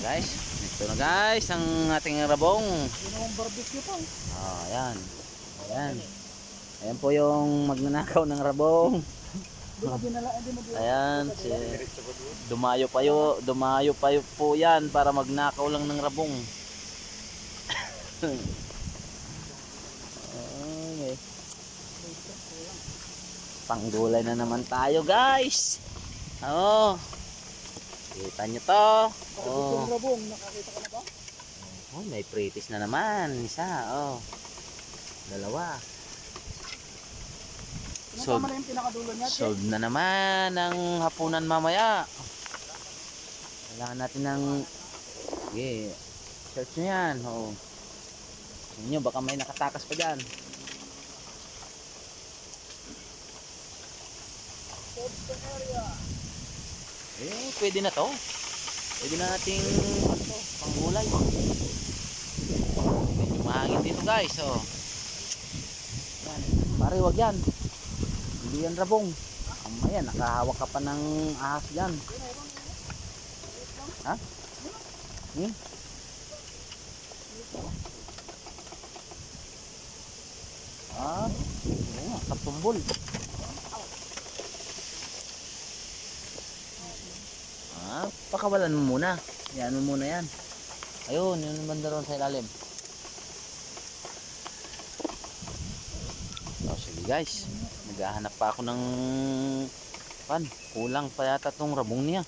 Guys, ito na guys ang ating rabong. Ginawang barbecue pa. Ayan. Ayan. Ayan po yung magnanakaw ng rabong. Ayan, dumayo pa po yan para magnakaw lang ng rabong. Okay. Panggulay na naman tayo guys. Oh. Kita nyo to. Oh. Rabong, nakakita ka na ba? Oh, may pretis na naman. Isa, oh. Dalawa. Tama na yung pinakadulo niya. Solve na naman ang hapunan mamaya. Kailangan natin ng sige, search nyo yan. Oh. Nyo, baka may nakatakas pa dyan. Eh, pwede na to. Pwede na nating panggulay. Medyo mahangin dito guys. Oh. Yan. Pare, wag yan. Hindi yan rabong. Mamaya, nakahawak ka pa ng ahas dyan. Ha? Hmm? Ah, oh, katumbol. Ah, pakawalan mo muna. Yan mo muna yan. Ayun, yun naman daron sa ilalim. So, sige guys. Maghahanap pa ako ng kulang pa yata tong rabong niya.